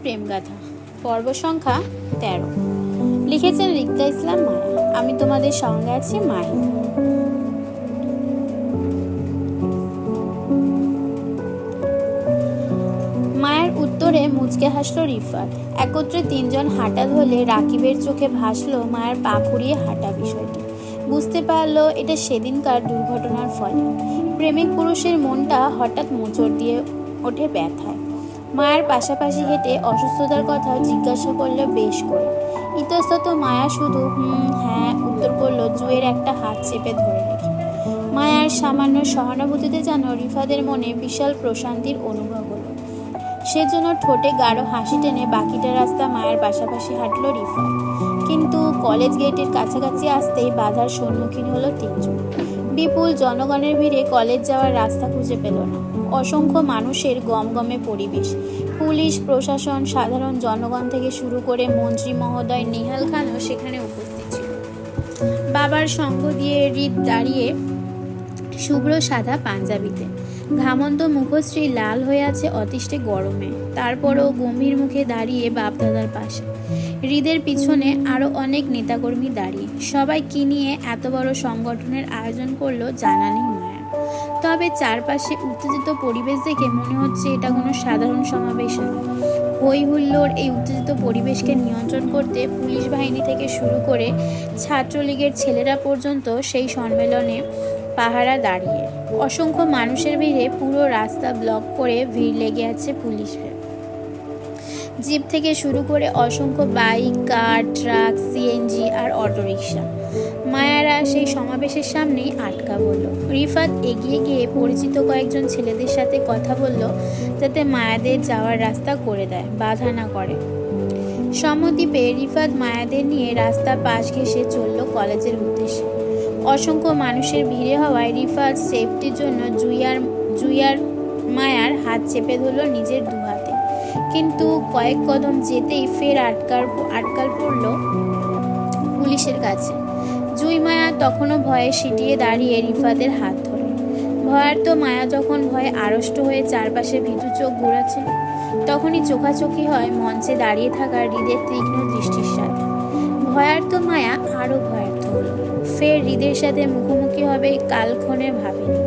প্রেমগাথা পর্ব সংখ্যা ১৩। লিখেছেন রিক্তা ইসলাম মায়া। আমি তোমাদের সঙ্গে আছি মাহি। মায়ের উত্তরে মুচকে হাসলো রিফাত। একত্রে তিনজন হাঁটা ধরলে রাকিবের চোখে ভাসলো মায়ের পা খুঁড়িয়ে হাঁটা বিষয়টি। বুঝতে পারলো এটা সেদিনকার দুর্ঘটনার ফলে। প্রেমিক পুরুষের মনটা হঠাৎ মোচড় দিয়ে ওঠে ব্যথায়। মায়ের পাশাপাশি হেঁটে অসুস্থতার কথা জিজ্ঞাসা করলো বেশ করে। ইতস্তত মায়া শুধু হ্যাঁ উত্তর করলো, জুয়ের একটা হাত চেপে ধরে রেখে। মায়ার সামান্য সহানুভূতিতে যেন রিফাতের মনে বিশাল প্রশান্তির অনুভব হলো। সেজন্য ঠোঁটে গাঢ় হাসি টেনে বাকিটা রাস্তা মায়ের পাশাপাশি হাঁটল রিফাত। কিন্তু কলেজ গেটের কাছাকাছি আসতেই বাধার সম্মুখীন হলো তিনজন। বিপুল জনগণের ভিড়ে কলেজ যাওয়ার রাস্তা খুঁজে পেল না। অসংখ্য মানুষের গমগমে পরিবেশ। পুলিশ প্রশাসন, সাধারণ জনগণ থেকে শুরু করে মন্ত্রী মহোদয় নিহাল খানও সেখানে উপস্থিত ছিল। বাবার সঙ্গ দিয়ে হৃদ দাঁড়িয়ে শুভ্র সাদা পাঞ্জাবিতে, ঘামন্ত মুখশ্রী লাল হয়ে আছে অতিষ্ঠে গরমে। তারপরও গম্ভীর মুখে দাঁড়িয়ে বাপদাদার পাশে। হৃদের পিছনে আরও অনেক নেতাকর্মী দাঁড়িয়ে। সবাই কি নিয়ে এত বড় সংগঠনের আয়োজন করলো জানা নেই মায়ের। তবে চারপাশে উত্তেজিত পরিবেশ দেখে মনে হচ্ছে এটা কোনো সাধারণ সমাবেশ নয়। হই হুল্লোড় এই উত্তেজিত পরিবেশকে নিয়ন্ত্রণ করতে পুলিশ বাহিনী থেকে শুরু করে ছাত্রলীগের ছেলেরা পর্যন্ত সেই সম্মেলনে পাহারা দাঁড়িয়ে। অসংখ্য মানুষের ভিড়ে পুরো রাস্তা ব্লক করে ভিড় লেগে আছে পুলিশের। জিপ থেকে শুরু করে অসংখ্য বাইক, কার, ট্রাক, সিএনজি আর অটোরিকশা। মায়ারা সেই সমাবেশের সামনেই আটকা বলল। রিফাত এগিয়ে গিয়ে পরিচিত কয়েকজন ছেলেদের সাথে কথা বলল যাতে মায়াদের যাওয়ার রাস্তা করে দেয়, বাধা না করে। সম্মতি পেয়ে রিফাত মায়াদের নিয়ে রাস্তা পাশ ঘেঁষে চলল কলেজের উদ্দেশ্যে। অসংখ্য মানুষের ভিড়ে হওয়ায় রিফাত সেফটির জন্য জুইয়ার মায়ার হাত চেপে ধরল নিজের দুহাতে। কিন্তু কয়েক কদম যেতেই ফের আটকাল পড়ল পুলিশের কাছে। জুই মায়া তখনও ভয়ে সিটিয়ে দাঁড়িয়ে রিফাতের হাত ধরে। ভয়ার্ত মায়া যখন ভয়ে আড়ষ্ট হয়ে চারপাশে ভীতু চোখ ঘোরাচ্ছিল, তখনই চোখাচোখি হয় মঞ্চে দাঁড়িয়ে থাকা হৃদের তীক্ষ্ণ দৃষ্টির সাথে। ভয়ার্ত মায়া আরও ভয়ার্ত হলো। ফের হৃদের সাথে মুখোমুখি হবে কালক্ষণে ভাবেনি।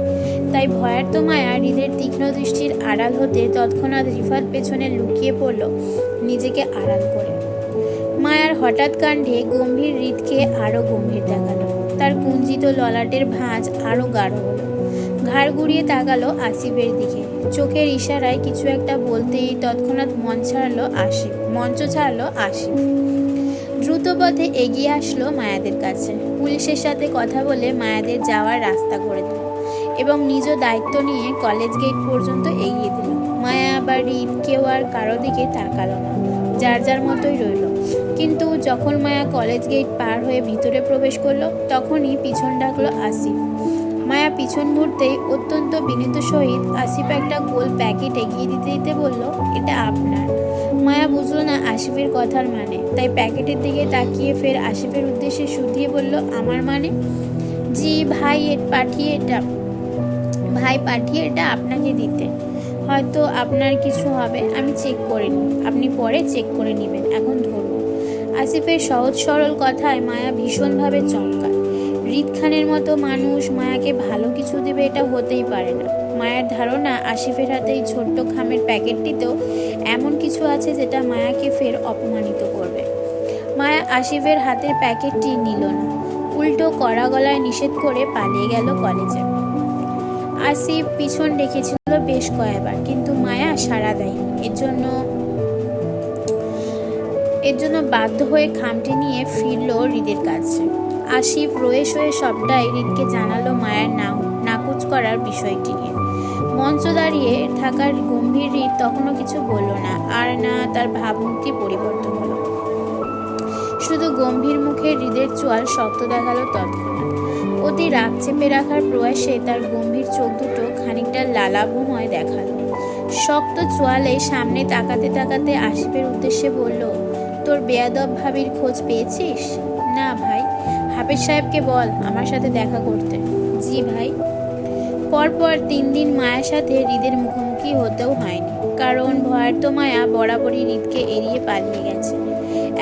তাই ভয়ার্ত মায়া হৃদের তীক্ষ্ণ দৃষ্টির আড়াল হতে তৎক্ষণাৎ রিফাত পেছনে লুকিয়ে পড়ল নিজেকে আড়াল করে। মায়ার হঠাৎ কাণ্ডে গম্ভীর হৃদকে আরও গম্ভীর দেখালো। তার কুঞ্চিত ললাটের ভাঁজ আরও গাঢ় হলো। ঘাড় ঘুরিয়ে তাকালো আসিফের দিকে। চোখের ইশারায় কিছু একটা বলতেই তৎক্ষণাৎ মঞ্চ ছাড়লো আসিফ। দ্রুত পথে এগিয়ে আসলো মায়াদের কাছে। পুলিশের সাথে কথা বলে মায়াদের যাওয়ার রাস্তা করে দিল এবং নিজ দায়িত্ব নিয়ে কলেজ গেট পর্যন্ত এগিয়ে দিল। মায়া আবার হৃদ কেউ আর কারো দিকে তাকালো না, যার যার মতোই রইল। কিন্তু যখন মায়া কলেজ গেট পার হয়ে ভিতরে প্রবেশ করলো, তখনই পিছন ডাকলো আসিফ। মায়া পিছন ঘুরতেই অত্যন্ত বিনীত সহিত আসিফ একটা গোল প্যাকেট এগিয়ে দিতে দিতে বলল, এটা আপনার। মায়া বুঝলো না আসিফের কথার মানে, তাই প্যাকেটের দিকে তাকিয়ে ফের আসিফের উদ্দেশ্যে শুধিয়ে বলল, আমার মানে? জি ভাই পাঠিয়ে এটা আপনাকে দিতে। হয়তো আপনার কিছু হবে, আমি চেক করে নিই, আপনি পরে চেক করে নেবেন, এখন ধরুন। আসিফের সহজ সরল কথায় মায়া ভীষণভাবে চমকায়। হৃদ খানের মতো মানুষ মায়াকে ভালো কিছু দেবে এটা হতেই পারে না। মায়ের ধারণা আসিফের হাতে এই ছোট্ট খামের প্যাকেটটিতেও এমন কিছু আছে যেটা মায়াকে ফের অপমানিত করবে। মায়া আসিফের হাতের প্যাকেটটি নিল না, উল্টো কড়া গলায় নিষেধ করে পালিয়ে গেল কলেজে। আসিফ পিছন ডেকেছিল বেশ কয়েকবার, কিন্তু মায়া সাড়া দেয়নি। এর জন্য বাধ্য হয়ে খামটি নিয়ে ফিরল হৃদের কাছে। আসিফ রয়ে শয়ে সবটাই হৃদকে জানালো মায়ের নাকুচ করার বিষয়টি নিয়ে। মঞ্চ দাঁড়িয়ে থাকার গম্ভীর হৃদ তখনও কিছু বলল না, আর না তার ভাবমূর্তি পরিবর্তন হলো। শুধু গম্ভীর মুখে হৃদের চোয়াল শক্ত দেখালো তৎক্ষণাৎ। অতি রাগ চেপে রাখার প্রয়াসে তার গম্ভীর চোখ দুটো খানিকটা লালাভময় দেখালো। শক্ত চোয়ালে সামনে তাকাতে তাকাতে আসিফের উদ্দেশ্যে বলল, তোর বেয়াদব ভাবির খোঁজ পেয়েছিস? না ভাই। হাফেজ সাহেবকে বল আমার সাথে দেখা করতে। জি ভাই। পরপর 3 দিন মায়ের সাথে হৃদের মুখোমুখি হতেও হয়নি। কারণ ভয়ার্ত মায়া বরাবরই হৃদকে এড়িয়ে পালিয়ে গেছে।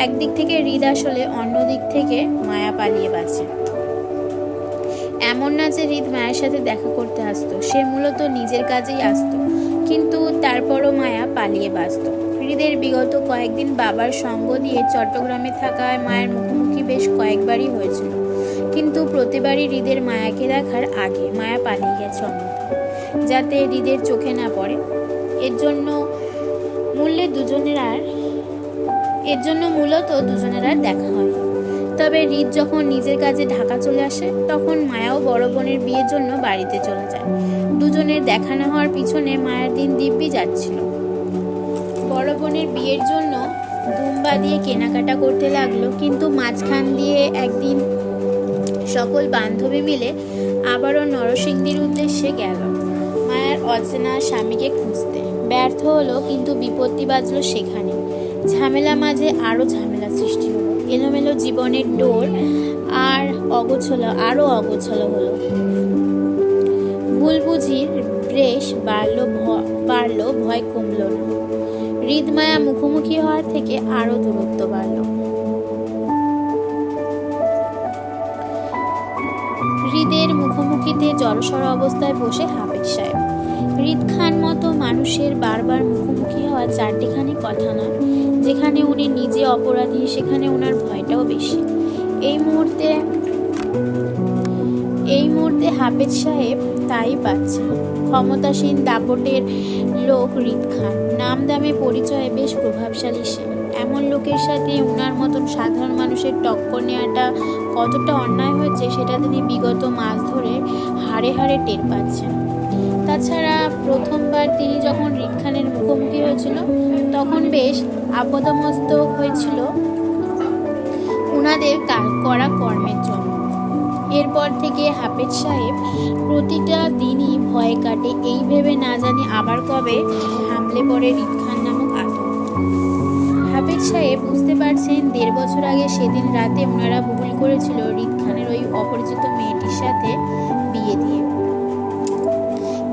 একদিক থেকে হৃদ আসলে, অন্য দিক থেকে মায়া পালিয়ে বাঁচে। এমন না যে হৃদ মায়ের সাথে দেখা করতে আসতো, সে মূলত নিজের কাজেই আসতো, কিন্তু তারপরও মায়া পালিয়ে বাঁচত। হৃদের বিগত কয়েকদিন বাবার সঙ্গ দিয়ে চট্টগ্রামে থাকায় মায়ের মুখোমুখি বেশ কয়েকবারই হয়েছিল, কিন্তু প্রতিবারই হৃদের মায়াকে দেখার আগে মায়া পালিয়ে গেছে অন্যথায়, যাতে হৃদের চোখে না পড়ে। এর জন্য মূলত দুজনের আর দেখা হয়। তবে হৃদ যখন নিজের কাজে ঢাকা চলে আসে, তখন মায়াও বড় বোনের বিয়ের জন্য বাড়িতে চলে যায়। দুজনের দেখা না হওয়ার পিছনে মায়ের দিন দিব্যি যাচ্ছিল। বড় বোনের বিয়ের জন্য ধুম বাঁধিয়ে কেনাকাটা করতে লাগলো, কিন্তু মাঝখান দিয়ে একদিন সকল বান্ধবী মিলে আবারও নরসিংদীর উদ্দেশ্যে গেল মায়ার অচেনা স্বামীকে খুঁজতে। ব্যর্থ হলো, কিন্তু বিপত্তি বাজলো সেখানে। ঝামেলা মাঝে আরও ঝামেলা সৃষ্টি হলো, এলোমেলো জীবনের ডোর আরও অগোছালো হলো। ভুল বুঝির রেশ বাড়লো, ভয় কমল না। হৃদ মায়া মুখোমুখি হওয়ার থেকে আরো দূরত্ব বাড়ল। হৃদের মুখোমুখিতে জড়সড় অবস্থায় বসে হাফেজ সাহেব। হৃদ খান মতো মানুষের বারবার মুখোমুখি হওয়া চারটিখানি কথা নয়। যেখানে উনি নিজে অপরাধী, সেখানে ওনার ভয়টাও বেশি। এই মুহূর্তে হাফেজ সাহেব তাই পাচ্ছে। ক্ষমতাসীন দাপটের লোক হৃদ খান, নাম দামে পরিচয়ে বেশ প্রভাবশালী সে। এমন লোকের সাথে উনার মতন সাধারণ মানুষের টক্কর নেওয়াটা কতটা অন্যায় হয়েছে, সেটা তিনি বিগত মাস ধরে হাড়ে হাড়ে টের পাচ্ছেন। তাছাড়া প্রথমবার তিনি যখন হৃদ খানের মুখোমুখি হয়েছিল, তখন বেশ আপদমস্তক হয়েছিল উনাদের করা কর্মের জন্য। এরপর থেকে হাফেজ সাহেব প্রতিটা দিনই ভয়ে কাটে, এই ভেবে না জানি আবার কবে হামলে পড়ে হৃদ খান নামক আতঙ্ক। হাফেজ সাহেব বুঝতে পারছেন 1.5 বছর আগে সেদিন রাতে ওনারা ভুল করেছিল হৃদ খানের ওই অপরিচিত মেয়েটির সাথে বিয়ে দিয়ে।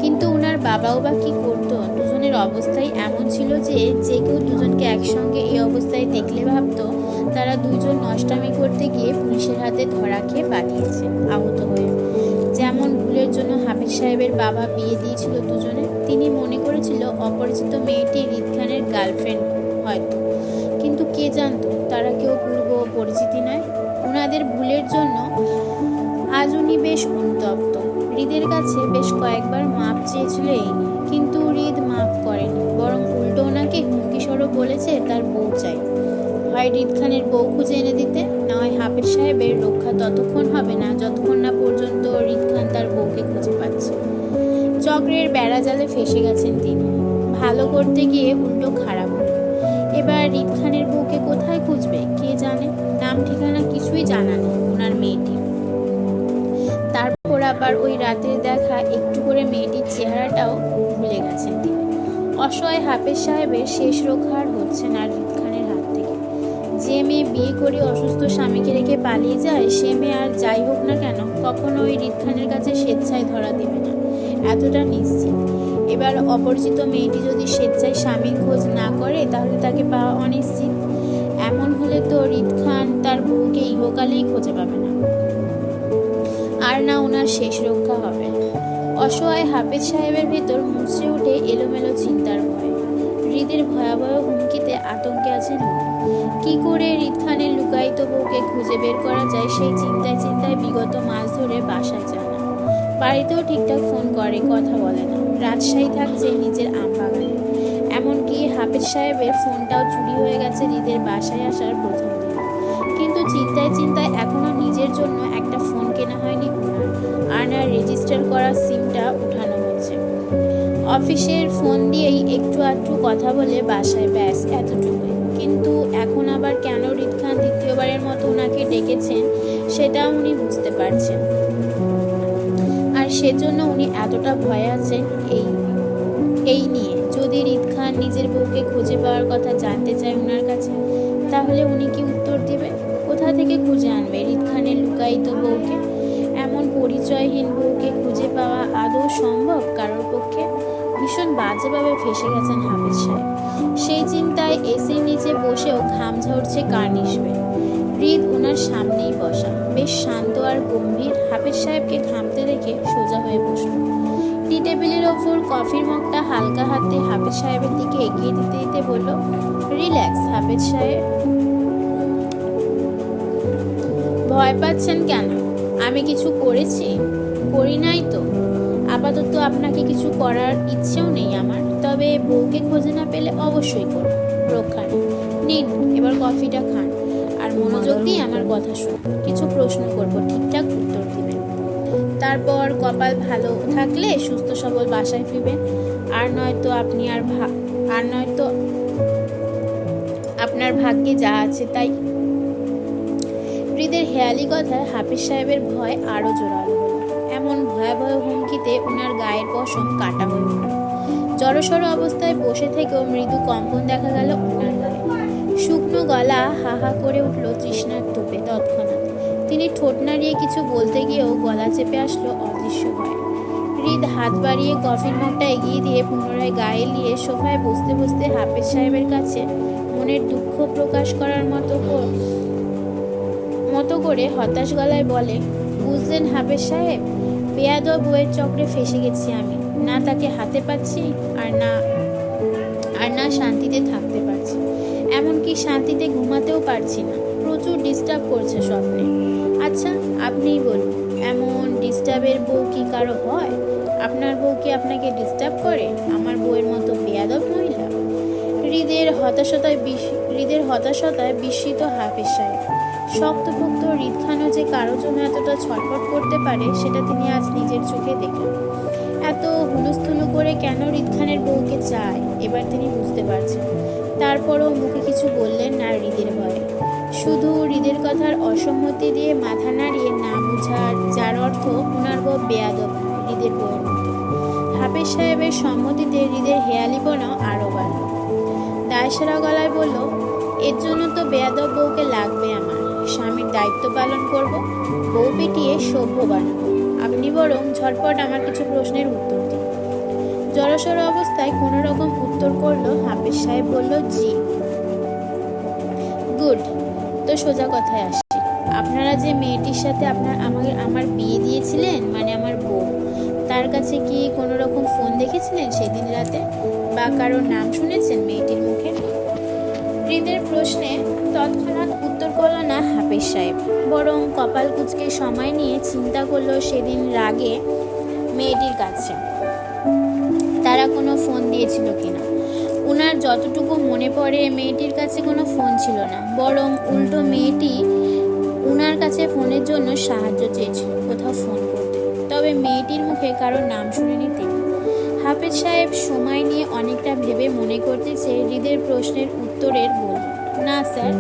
কিন্তু ওনার বাবাও বা কি করতো? দুজনের অবস্থাই এমন ছিল যে কেউ দুজনকে একসঙ্গে এই অবস্থায় দেখলে ভাবতো তারা দুজন নষ্টামি করতে গিয়ে পুলিশের হাতে ধরা খেয়ে পালিয়েছে আহত হয়ে। যেমন ভুলের জন্য হাফেজ সাহেবের বাবা বিয়ে দিয়েছিল দুজনে, তিনি মনে করেছিল অপরিচিত মেয়েটি হৃদ খানের গার্লফ্রেন্ড হয়তো, কিন্তু কে জানতো তারা কেউ পূর্ব পরিচিতি নয়। ওনাদের ভুলের জন্য আজ উনি বেশ অনুতপ্ত। হৃদের কাছে বেশ কয়েকবার মাপ চেয়েছিল এই নিয়ে, কিন্তু হৃদ মাফ করেনি, বরং উল্টো ওনাকে হুমকি স্বরূপ বলেছে তার বউ চাই। হয় হৃদ খানের বউ খুঁজে এনে দিতে, না হয় হাফেজ সাহেবের রক্ষা ততক্ষণ হবে না যতক্ষণ না পর্যন্ত হৃদ খান তার বউকে খুঁজে পাচ্ছে। চক্রের বেড়াজালে ফেসে গেছেন তিনি, ভালো করতে গিয়ে উল্টো খারাপ হলো। এবার হৃদ খানের বউকে কোথায় খুঁজবে কে জানে, নাম ঠিকানা কিছুই জানা নেই ওনার মেয়েটির। তারপর আবার ওই রাতের দেখা একটু করে মেয়েটির চেহারাটাও ভুলে গেছেন তিনি। অসহায় হাফেজ সাহেবের শেষ রক্ষা আর হচ্ছে না হৃদ খানের হাত থেকে। যে মেয়ে বিয়ে করে অসুস্থ স্বামীকে রেখে পালিয়ে যায়, সে মেয়ে আর যাই হোক না কেন কখনো ওই হৃদ খানের কাছে স্বেচ্ছায় ধরা দেবে না, এতটা নিশ্চিত। এবার অপরিচিত মেয়েটি যদি স্বেচ্ছায় স্বামীর খোঁজ না করে, তাহলে তাকে পাওয়া অনিশ্চিত। এমন হলে তো হৃদ খান তার বউকে ইহকালেই খুঁজে পাবে না, আর না ওনার শেষ রক্ষা হবে। অসহায় হাফেজ সাহেবের ভেতর মুচড়ে ওঠে এলোমেলো চিন্তার ভয়। হৃদের ভয়াবহ হুমকিতে আতঙ্কে আছেন উনি। কি করে হৃদ খানের লুকায়িত বউকে খুঁজে বের করা যায়, সেই চিন্তায় বিগত মাস ধরে বাসায় যায় না। বাড়িতেও ঠিকঠাক ফোন করে, কথা বলে না। রাজশাহী থাকছে নিজের আমবাগানে। এমনকি হাফেজ সাহেবের ফোনটাও চুরি হয়ে গেছে হৃদের বাসায় আসার প্রথম দিন। কিন্তু চিন্তায় এখনো নিজের জন্য একটা ফোন কেনা হয়নি ওনার, আর না রেজিস্টার করা সিমটা উঠানো হচ্ছে। অফিসের ফোন দিয়েই একটু আধটু কথা বলে বাসায়, ব্যাস এতটুকুই। কিন্তু এখন আবার কেন হৃদ খান দ্বিতীয়বারের মতো ওনাকে ডেকেছেন, সেটা উনি বুঝতে পারছেন। আর সেজন্য উনি এতটা ভয়ে আছেন এই নিয়ে। যদি হৃদ খান নিজের বউকে খুঁজে পাওয়ার কথা জানতে চায় ওনার কাছে, তাহলে উনি কি উত্তর দেবে? কোথা থেকে খুঁজে আনবে হৃদ খানের লুকায়িত বউকে? এমন পরিচয়হীন বউকে খুঁজে পাওয়া আদৌ সম্ভব কারোর পক্ষে? ভীষণ বাজেভাবে ফেঁসে গেছেন হাফিজ সাহেব। সেই চিন্তায় এসির নিচে বসেও ঘাম ঝরছে কার নিসবে। হৃদ ওনার সামনেই বসা, বেশ শান্ত আর গম্ভীর। হাফিজ সাহেবকে ঘামতে দেখে সোজা হয়ে বসল। টি টেবিলের ওপর কফির মগটা হালকা হাতে হাফিজ সাহেবের দিকে এগিয়ে দিতে দিতে বলল, রিল্যাক্স হাফিজ সাহেব। ভয় পাচ্ছেন কেন? আমি কিছু করেছি? করি নাই তো। আপাতত আপনাকে কিছু করার ইচ্ছেও নেই আমার, তবে বউকে খুঁজে না পেলে অবশ্যই করব, রক্ষা নেই। নিন এবার কফিটা খান আর মনোযোগ দিয়ে আমার কথা শুনুন। কিছু প্রশ্ন করব, ঠিকঠাক উত্তর দিবেন। তারপর কপাল ভালো থাকলে সুস্থ সবল বাসায় ফিরবেন, আর নয়তো আপনার ভাগ্যে যা আছে তাই। হৃদের হেয়ালি কথায় হাফিজ সাহেবের ভয় আরো জোরালো হলো। এমন ভয়াবহ হুমকিতে ওনার গায়ের পশম কাটা হয়ে উঠল। জড়সড় অবস্থায় বসে থেকেও মৃদু কম্পন দেখা গেল ওনার গায়ে। শুকনো গলা হা হা করে উঠল তৃষ্ণার তোপে। তৎক্ষণাৎ তিনি ঠোঁট নাড়িয়ে কিছু বলতে গিয়েও গলা চেপে আসলো অদৃশ্য ভয়ে। হৃদ হাত বাড়িয়ে কফির মগটা এগিয়ে দিয়ে পুনরায় গায়ে নিয়ে সোফায় বসতে বসতে হাফিজ সাহেবের কাছে মনের দুঃখ প্রকাশ করার মতো করে হতাশ গলায় বলে, বুঝলেন হাফিজ সাহেব, বেয়াদব বউয়ের চক্রে ফেসে গেছি আমি। না তাকে হাতে পাচ্ছি আর না শান্তিতে থাকতে পারছি, এমনকি শান্তিতে ঘুমাতেও পারছি না। প্রচুর ডিস্টার্ব করছে স্বপ্নে। আচ্ছা আপনিই বলুন, এমন ডিস্টার্বের বউ কি কারো হয়? আপনার বউ কি আপনাকে ডিস্টার্ব করে? আমার বউয়ের মতো বেয়াদব মহিলা? হৃদের হতাশায় বিস্মিত হাফিজ সাহেব। শক্তপোক্ত হৃদখানও যে কারোর জন্য এতটা ছটফট করতে পারে সেটা তিনি আজ নিজের চোখে দেখলেন। এত হুলুস্থুলু করে কেন হৃদখানের বউকে চায় এবার তিনি বুঝতে পারছেন। তারপরও মুখে কিছু বললেন না হৃদের ভয়ে। শুধু হৃদের কথার অসম্মতি দিয়ে মাথা নাড়িয়ে না বুঝার, যার অর্থ ওনার বউ বেয়াদব হৃদের বউয়ের মতো। হাফিজ সাহেবের সম্মতিতে হৃদের হেয়ালিপনাও আরও বাড়ল। দায়সারা গলায় বলল, এর জন্য তো বেয়াদব বউকে লাগবে আমার। স্বামীর দায়িত্ব পালন করব, বউ পিটিয়ে সভ্য বানাবো। আপনি বরং ঝটপট আমার কিছু প্রশ্নের উত্তর দিন। জড়সড় অবস্থায় কোনো রকম উত্তর করলো হাফিজ সাহেব। বলল, জি। গুড, তো সোজা কথায় আসছি। আপনারা যে মেয়েটির সাথে আমার বিয়ে দিয়েছিলেন, মানে আমার বউ, তার কাছে কি কোনো রকম ফোন দেখেছিলেন সেদিন রাতে, বা কারোর নাম শুনেছেন মেয়েটির মুখে? হৃদের প্রশ্নে তৎক্ষণাৎ উত্তর করল না হাফিজ সাহেব, বরং কপাল কুঁচকে সময় নিয়ে চিন্তা করলো সেদিন রাগে মেয়েটির কাছে তারা কোনো ফোন দিয়েছিল কিনা। ওনার যতটুকু মনে পড়ে মেয়েটির কাছে কোনো ফোন ছিল না, বরং উল্টো মেয়েটি ওনার কাছে ফোনের জন্য সাহায্য চেয়েছিল কোথাও ফোন করতে। তবে মেয়েটির মুখে কারোর নাম শুনেনি তিনি। হাফিজ সাহেব সময় নিয়ে অনেকটা ভেবে মনে করতেছে হৃদের প্রশ্নের উত্তরের বলল, না স্যার,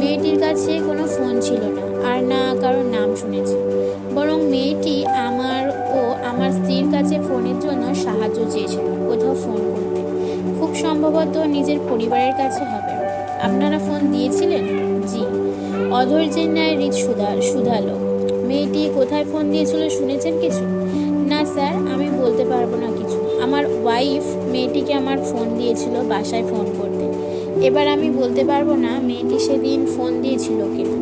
মেয়েটির কাছে কোনো ফোন ছিল না, আর না কারোর নাম শুনেছে, বরং মেয়েটি আমার স্ত্রীর কাছে ফোনের জন্য সাহায্য চেয়েছিল কোথাও ফোন করতে। খুব সম্ভবত নিজের পরিবারের কাছে হবে। আপনারা ফোন দিয়েছিলেন? জি। অধৈর্যের ন্যায় হৃদ শুধালো, মেয়েটি কোথায় ফোন দিয়েছিল শুনেছেন কিছু? না স্যার, আমি বলতে পারবো না কিছু। আমার ওয়াইফ মেয়েটিকে আমার ফোন দিয়েছিল বাসায় ফোন করতে। এবার আমি বলতে পারবো না মেয়েটি সেদিন ফোন দিয়েছিল কিনা।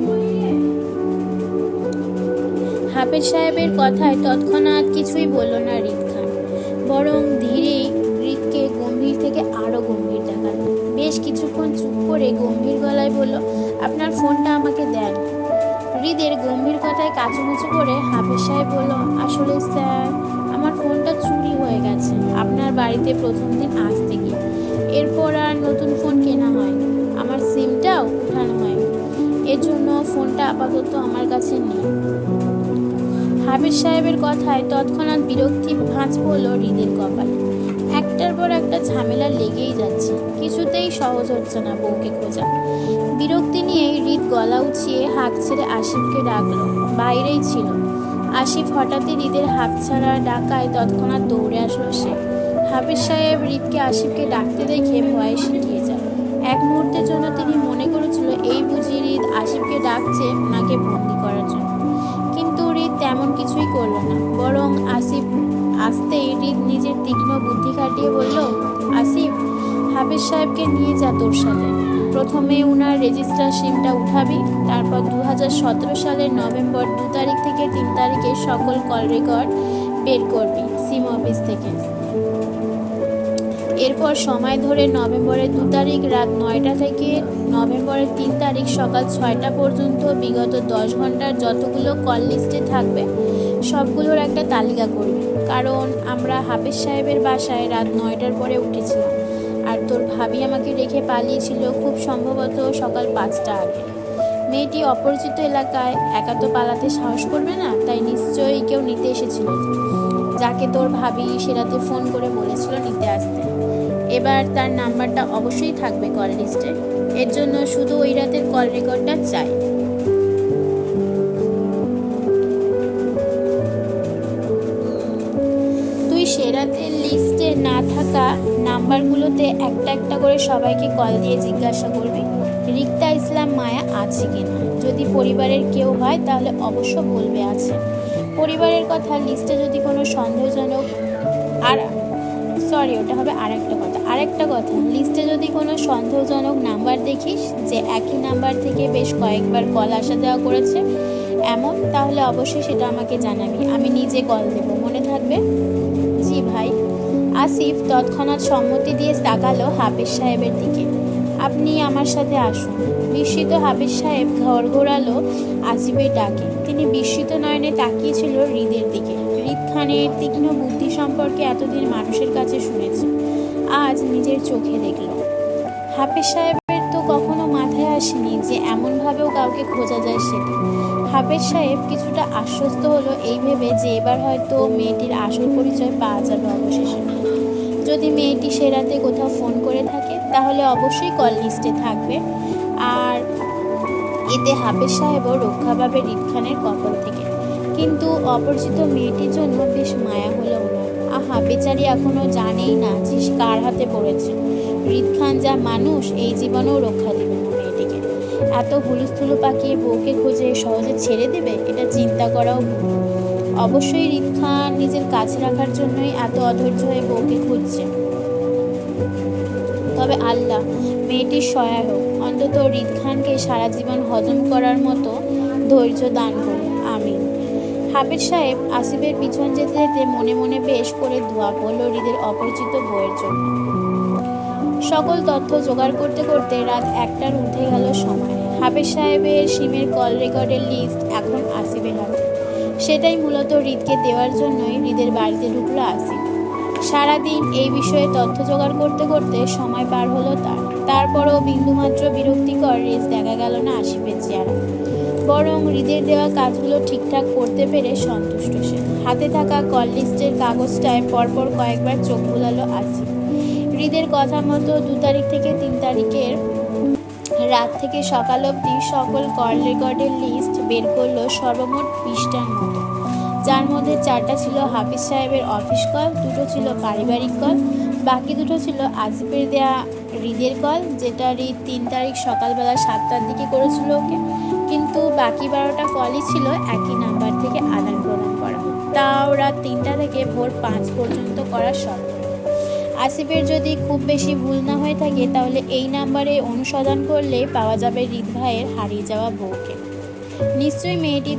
হাফিজ সাহেবের কথায় তৎক্ষণাৎ কিছুই বলল না হৃদ খান, বরং ধীরেই হৃদকে গম্ভীর থেকে আরো গম্ভীর দেখালো। বেশ কিছুক্ষণ চুপ করে গম্ভীর গলায় বলল, আপনার ফোনটা আমাকে দেন। হৃদের গম্ভীর কথায় কাচুমুচু করে হাফিজ সাহেব বলল, আসলে স্যার, আমার ফোনটা চুরি হয়ে গেছে আপনার বাড়িতে প্রথম দিন আসতে গিয়ে। এরপর আর নতুন ফোন কেনা হয়নি, আমার সিমটাও উঠানো হয়নি। এর জন্য ফোনটা আপাতত আমার কাছে নেই। হাফিজ সাহেবের কথায় তৎক্ষণাৎ বিরক্তি ভাঁজ পড়ল হৃদের কপালে। একটার পর একটা ঝামেলা লেগেই যাচ্ছে, কিছুতেই সহজ হচ্ছে না বউকে খোঁজা। বিরক্তি নিয়ে হৃদ গলা উঁচিয়ে হাঁক ছেড়ে আসিফকে ডাকলো। বাইরেই ছিল আসিফ। হঠাৎই হৃদের হাঁক ছাড়া ডাকায় তৎক্ষণাৎ দৌড়ে আসলো সে। হাফিজ সাহেব হৃদকে আসিফকে ডাকতে দেখে ভয়ে সিটিয়ে যায়। এক মুহূর্তের জন্য তিনি মনে করেছিল এই বুঝি হৃদ আসিফকে ডাকছে ওনাকে বন্দি করার জন্য, কিন্তু হৃদ তেমন কিছুই করল না, বরং আসতেই হৃদ নিজের তীক্ষ্ণ বুদ্ধি খাটিয়ে বলল, আসিফ, হাফেজ সাহেবকে নিয়ে যা তোর সাথে। প্রথমে উনার রেজিস্টার সিমটা উঠাবি, তারপর 2017 সালের নভেম্বর 2 তারিখ থেকে 3 তারিখে সকল কল রেকর্ড বের করবি সিম অফিস থেকে। এরপর সময় ধরে নভেম্বরের 2 তারিখ রাত 9টা থেকে নভেম্বরের 3 তারিখ সকাল 6টা পর্যন্ত বিগত 10 ঘন্টার যতগুলো কল লিস্টে থাকবে সবগুলোর একটা তালিকা করবি। কারণ আমরা হাফেজ সাহেবের বাসায় রাত 9টার পরে উঠেছিলাম, আর তোর ভাবি আমাকে রেখে পালিয়েছিল খুব সম্ভবত সকাল 5টা আগে। মেয়েটি অপরিচিত এলাকায় একা তো পালাতে সাহস করবে না, তাই নিশ্চয়ই কেউ নিতে এসেছিল, যাকে তোর ভাবি সে রাতে ফোন করে বলেছিল নিতে আসতে। এবার তার নাম্বারটা অবশ্যই থাকবে কল লিস্টে, এর জন্য শুধু ওই রাতের কল রেকর্ডটা চাই। তুই সে রাতের লিস্টে না থাকা নাম্বারগুলোতে একটা একটা করে সবাইকে কল দিয়ে জিজ্ঞাসা করবি রিক্তা ইসলাম মায়া আছে কিনা। যদি পরিবারের কেউ হয় তাহলে অবশ্য বলবে আছে। পরিবারের কথা লিস্টে যদি কোনো সন্দেহজনক ওটা হবে আরেকটা কথা লিস্টে যদি কোনো সন্দেহজনক নাম্বার দেখিস যে একই নাম্বার থেকে বেশ কয়েকবার কল আসা যাওয়া করেছে এমন, তাহলে অবশ্যই সেটা আমাকে জানাবি, আমি নিজে কল দেব, মনে থাকবে। জি ভাই। আসিফ তৎক্ষণাৎ সম্মতি দিয়ে তাকালো হাফেজ সাহেবের দিকে। আপনি আমার সাথে আসুন। বিস্মিত হাফেজ সাহেব ঘর ঘোরালো আসিফের ডাকে। তিনি বিস্মিত নয়নে তাকিয়েছিল হৃদের দিকে। হৃদ খানের তীক্ষ্ণ বুদ্ধি সম্পর্কে এতদিন মানুষের কাছে শুনেছে, আজ নিজের চোখে দেখল। হাফেজ সাহেবের তো কখনো মাথায় আসেনি যে এমনভাবেও কাউকে খোঁজা যায় সেটা। হাফেজ সাহেব কিছুটা আশ্বস্ত হলো এই ভেবে যে এবার হয়তো মেয়েটির আসল পরিচয় পাওয়া যাবে অবশেষে। যদি মেয়েটি সে রাতে কোথাও ফোন করে থাকে তাহলে অবশ্যই কল লিস্টে থাকবে, আর এতে হাফেজ সাহেবও রক্ষা পাবে হৃদ খানের কপাল থেকে। কিন্তু অপরিচিত মেয়েটির জন্য বেশ মায়া হলো ওনার। আহা, বেচারি এখনো জানেই না যে কার হাতে পড়েছে। হৃদ খান যা মানুষ, এই জীবনেও রক্ষা দেবে না মেয়েটিকে। এত হুলুস্থুলু পাকিয়ে বউকে খুঁজে সহজে ছেড়ে দেবে, এটা চিন্তা করাও ভুল। অবশ্যই হৃদ খান নিজের কাছে রাখার জন্যই এত অধৈর্য হয়ে বউকে খুঁজছে। তবে আল্লাহ মেয়েটির সহায় হোক, অন্তত হৃদ খানকে সারা জীবন হজম করার মতো ধৈর্য দান করুন, আমিন। হাফেজ সাহেব আসিফের পিছন যেতে যেতে মনে মনে বেশ করে দোয়া পড়ল হৃদের অপরিচিত বউয়ের জন্য। সকল তথ্য জোগাড় করতে করতে রাত 1টার উঠে গেল সময়। হাফেজ সাহেবের সিমের কল রেকর্ডের লিস্ট এখন আসিফের হাতে। সেটাই মূলত হৃদকে দেওয়ার জন্যই হৃদের বাড়িতে ঢুকলো আসিফ। সারাদিন এই বিষয়ে তথ্য জোগাড় করতে করতে সময় পার হলো তারপরও বিন্দুমাত্র বিরক্তিকর রেস দেখা গেল না আসিফের চেহারা। বরং হৃদের দেওয়া কাজগুলো ঠিকঠাক করতে পেরে সন্তুষ্ট সে। হাতে থাকা কল লিস্টের কাগজটায় পরপর কয়েকবার চোখ বুলালো আসিফ। হৃদের কথা মতো 2 তারিখ থেকে 3 তারিখের রাত থেকে সকাল অবধি সকল কল রেকর্ডের লিস্ট বের করলো সর্বমোট 20টার মতো, যার মধ্যে 4টা ছিল হাফিজ সাহেবের অফিস কল, 2টো ছিল পারিবারিক কল, বাকি 2টো ছিল আসিফের দেয়া হৃদের কল, যেটা হৃদ 3 তারিখ সকালবেলা 7টার দিকে করেছিল ওকে। কিন্তু বাকি 12টা কলই ছিল একই নাম্বার থেকে আদান প্রদান করা, তাও রাত 3টা থেকে ভোর 5 পর্যন্ত করা সম্ভব। আসিফের যদি খুব বেশি ভুল না হয়ে থাকে তাহলে এই নাম্বারে অনুসন্ধান করলে পাওয়া যাবে হৃদ ভাইয়ের হারিয়ে যাওয়া বউকে। নিশ্চয়ই মেয়েটি